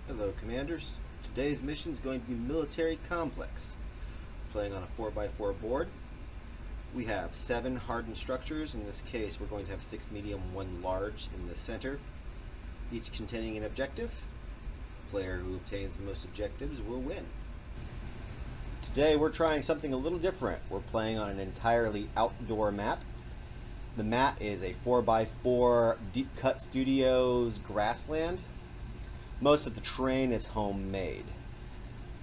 Hello, Commanders. Today's mission is going to be military complex. Playing on a 4x4 board. We have 7 hardened structures. In this case, we're going to have 6 medium, 1 large in the center, each containing an objective. The player who obtains the most objectives will win. Today, we're trying something a little different. We're playing on an entirely outdoor map. The map is a 4x4 Deep Cut Studios grassland. Most of the terrain is homemade.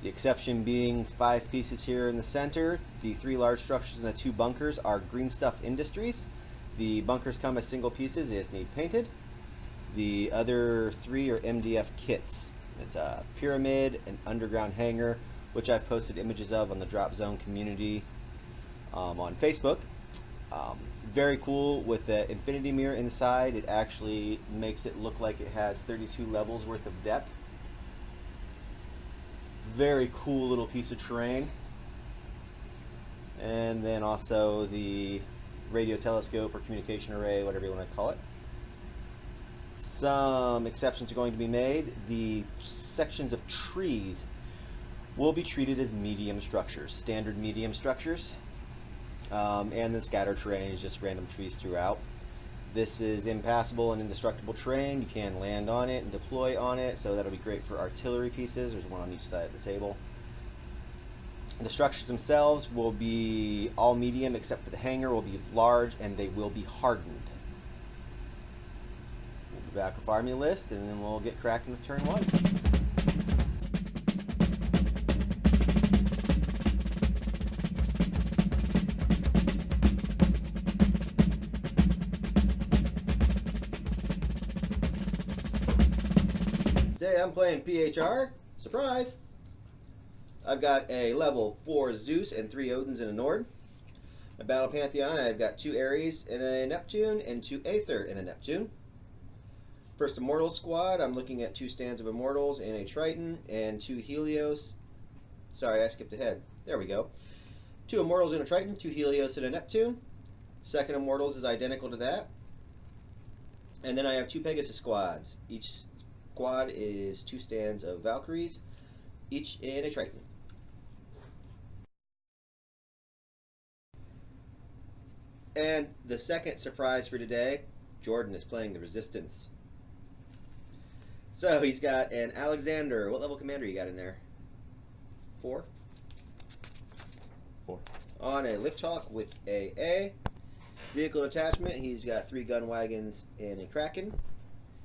The exception being 5 pieces here in the center. The 3 large structures and the 2 bunkers are Green Stuff Industries. The bunkers come as single pieces, they just need painted. The other 3 are MDF kits. It's a pyramid, an underground hangar, which I've posted images of on the Dropzone community on Facebook. Very cool with the infinity mirror inside. It actually makes it look like it has 32 levels worth of depth. Very cool little piece of terrain. And then also the radio telescope or communication array, whatever you want to call it. Some exceptions are going to be made. The sections of trees will be treated as medium structures, standard medium structures. And then scattered terrain is just random trees throughout. This is impassable and indestructible terrain. You can land on it and deploy on it, so that'll be great for artillery pieces. There's one on each side of the table. The structures themselves will be all medium, except for the hangar will be large, and they will be hardened. We'll be back with Army list, and then we'll get cracking with turn 1. Today I'm playing PHR. Surprise! I've got a level 4 Zeus and 3 Odins and a Nord. My Battle Pantheon, I've got 2 Ares and a Neptune and 2 Aether and a Neptune. First Immortals squad, I'm looking at 2 stands of Immortals and a Triton and 2 Helios. Sorry, I skipped ahead. There we go. 2 Immortals and a Triton, 2 Helios and a Neptune. Second Immortals is identical to that. And then I have 2 Pegasus squads. Each squad is 2 stands of Valkyries, each in a Triton. And the second surprise for today, Jordan is playing the Resistance. So he's got an Alexander. What level commander you got in there? 4? 4. On a Lift Hawk with AA. Vehicle detachment, he's got 3 gun wagons and a Kraken.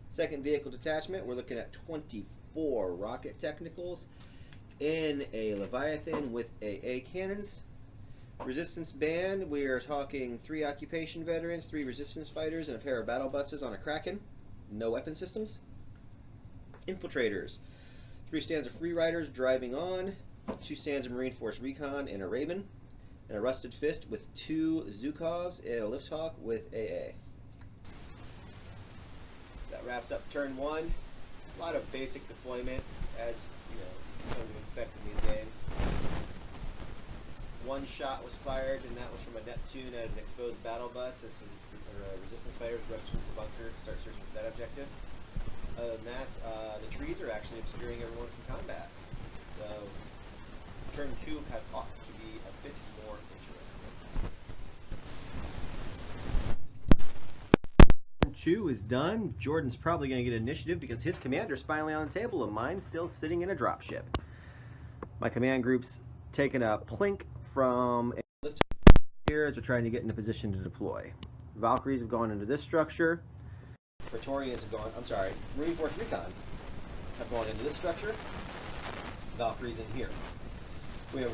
Second vehicle detachment, we're looking at 24 rocket technicals in a Leviathan with AA cannons. Resistance band, we are talking 3 occupation veterans, 3 resistance fighters, and a pair of battle buses on a Kraken. No weapon systems. Infiltrators, 3 stands of free riders driving on, 2 stands of Marine Force Recon and a Raven, and a Rusted Fist with 2 Zhukovs and a Lift Hawk with AA. That wraps up turn 1. A lot of basic deployment, as you know, come to expect in these games. 1 shot was fired, and that was from a Neptune at an exposed battle bus. As resistance fighters rushed into the bunker to start searching for that objective. Other than that, the trees are actually obscuring everyone from combat. So turn 2 ought to be a bit more interesting. 2 is done. Jordan's probably going to get initiative because his commander's finally on the table and mine's still sitting in a dropship. My command group's taken a plink from a lift here as they're trying to get in a position to deploy. Valkyries have gone into this structure. Praetorians have gone, Marine Force Recon have gone into this structure. Valkyries in here. We have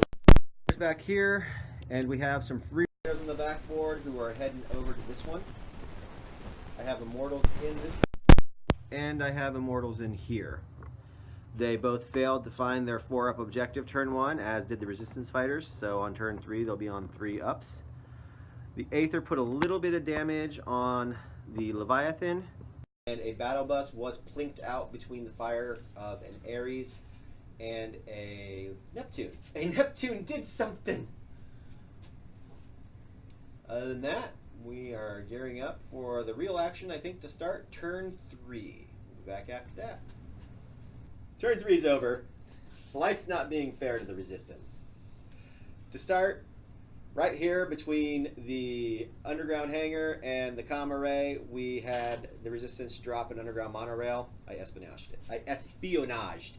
back here, and we have some free riders on the backboard who are heading over to this one. I have Immortals in this, and I have Immortals in here. They both failed to find their 4-up objective turn 1, as did the Resistance fighters, so on turn 3 they'll be on 3 ups. The Aether put a little bit of damage on the Leviathan, and a battle bus was plinked out between the fire of an Ares and a Neptune. A Neptune did something! Other than that, we are gearing up for the real action, I think, to start turn 3. We'll be back after that. Turn 3's over. Life's not being fair to the Resistance. To start, right here between the underground hangar and the comm array, we had the Resistance drop an underground monorail. I espionaged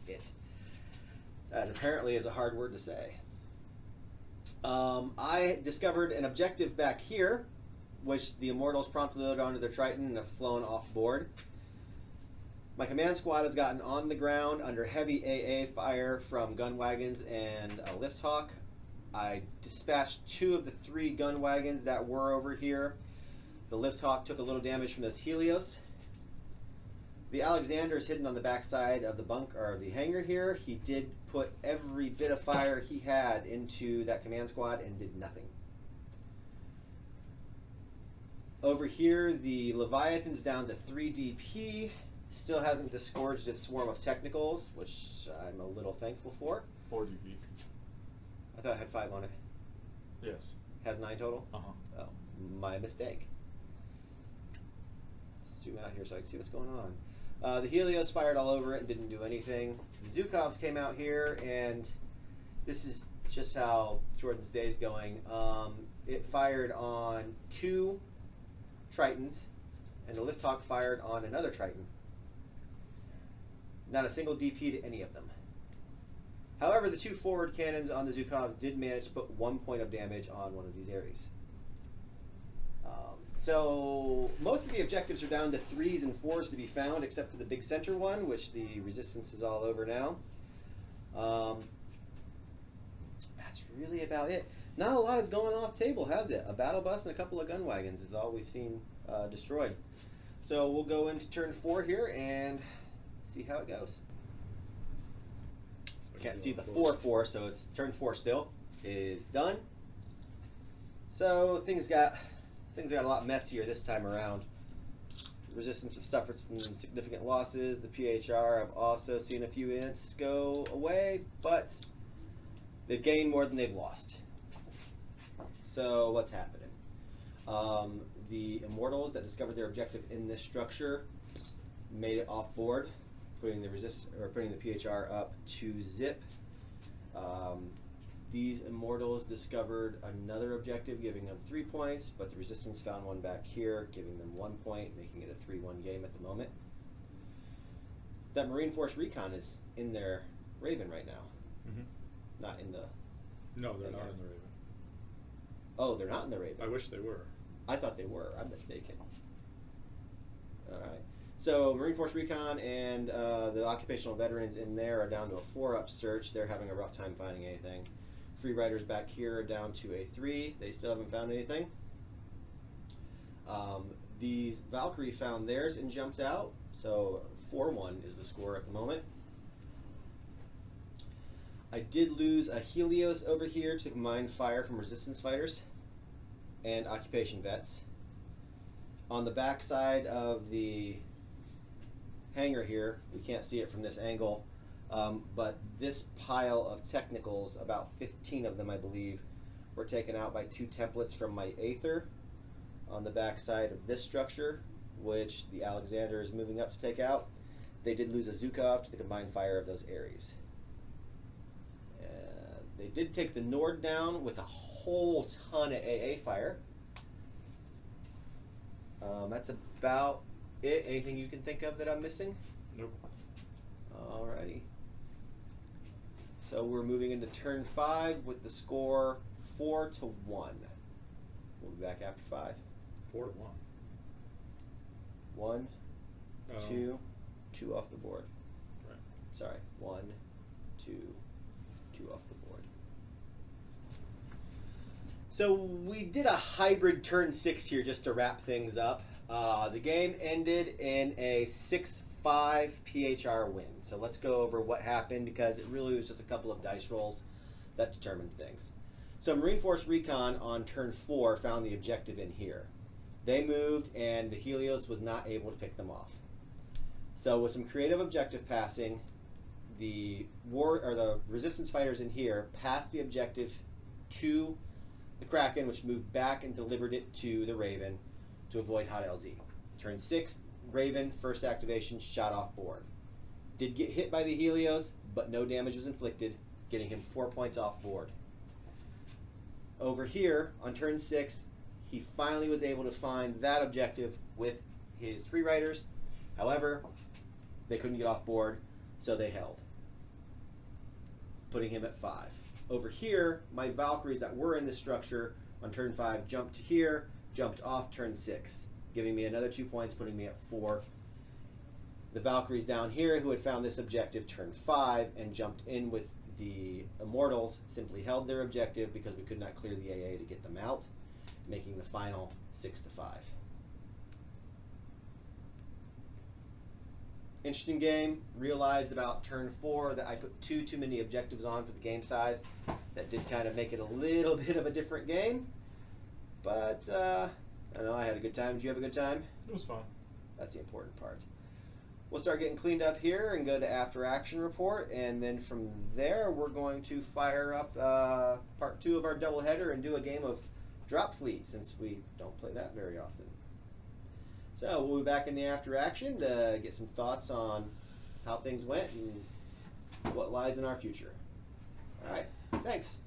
it. That apparently is a hard word to say. I discovered an objective back here, which the Immortals promptly loaded onto their Triton and have flown off board. My command squad has gotten on the ground under heavy AA fire from gun wagons and a lift hawk. I dispatched 2 of the 3 gun wagons that were over here. The lift hawk took a little damage from those Helios. The Alexander is hidden on the backside of the the hangar here. He did put every bit of fire he had into that command squad and did nothing. Over here, the Leviathan's down to 3 DP. Still hasn't disgorged its swarm of technicals, which I'm a little thankful for. 4 DP. I thought it had 5 on it. Yes. Has 9 total? Uh-huh. Oh, my mistake. Let's zoom out here so I can see what's going on. The Helios fired all over it and didn't do anything. The Zhukovs came out here, and this is just how Jordan's day's going. It fired on 2 Tritons, and the lift hawk fired on another Triton. Not a single DP to any of them. However, the 2 forward cannons on the Zhukovs did manage to put 1 point of damage on one of these Ares. So most of the objectives are down to 3s and 4s to be found, except for the big center one, which the Resistance is all over now. That's really about it. Not a lot is going off table, has it? A battle bus and a couple of gun wagons is all we've seen destroyed. So we'll go into turn 4 here and see how it goes. Can't see the 4-4, so it's turn 4 still is done. So things got a lot messier this time around. Resistance have suffered some significant losses. The PHR have also seen a few units go away, but they've gained more than they've lost. So what's happening? The Immortals that discovered their objective in this structure made it off board, putting the PHR up to zip. These Immortals discovered another objective, giving them 3 points, but the Resistance found one back here, giving them 1 point, making it a 3-1 game at the moment. That Marine Force Recon is in their Raven right now. Mm-hmm. Not in the... No, they're not in the Raven. Oh, they're not in the Raven. I wish they were. I thought they were. I'm mistaken. Alright. So Marine Force Recon and the occupational veterans in there are down to a 4-up search. They're having a rough time finding anything. Free Riders back here are down to a 3. They still haven't found anything. These Valkyrie found theirs and jumped out. So 4-1 is the score at the moment. I did lose a Helios over here to combined fire from Resistance fighters and occupation vets. On the back side of the hangar here, we can't see it from this angle, but this pile of technicals, about 15 of them I believe, were taken out by 2 templates from my Aether on the back side of this structure, which the Alexander is moving up to take out. They did lose a Zhukov to the combined fire of those Ares. They did take the Nord down with a whole ton of AA fire. That's about it. Anything you can think of that I'm missing? Nope. Alrighty. So we're moving into turn 5 with the score 4-1. We'll be back after 5. 4-1. 1, 2, 2 off the board. Right. Sorry, 1, 2, 2 off the board. So we did a hybrid turn 6 here just to wrap things up. The game ended in a 6-5 PHR win. So let's go over what happened, because it really was just a couple of dice rolls that determined things. So Marine Force Recon on turn 4 found the objective in here. They moved and the Helios was not able to pick them off. So with some creative objective passing, the Resistance fighters in here passed the objective to the Kraken, which moved back and delivered it to the Raven to avoid hot LZ. Turn 6, Raven, first activation, shot off board. Did get hit by the Helios, but no damage was inflicted, getting him 4 points off board. Over here, on turn 6, he finally was able to find that objective with his 3 riders. However, they couldn't get off board, so they held, putting him at 5. Over here, my Valkyries that were in the structure on turn 5 jumped to here, jumped off turn 6, giving me another 2 points, putting me at 4. The Valkyries down here, who had found this objective turn 5 and jumped in with the Immortals, simply held their objective because we could not clear the AA to get them out, making the final 6-5. Interesting game. Realized about turn 4 that I put too many objectives on for the game size. That did kind of make it a little bit of a different game. But, I don't know, I had a good time. Did you have a good time? It was fun. That's the important part. We'll start getting cleaned up here and go to after action report, and then from there we're going to fire up part 2 of our doubleheader and do a game of Drop Fleet, since we don't play that very often. So we'll be back in the after action to get some thoughts on how things went and what lies in our future. All right, thanks.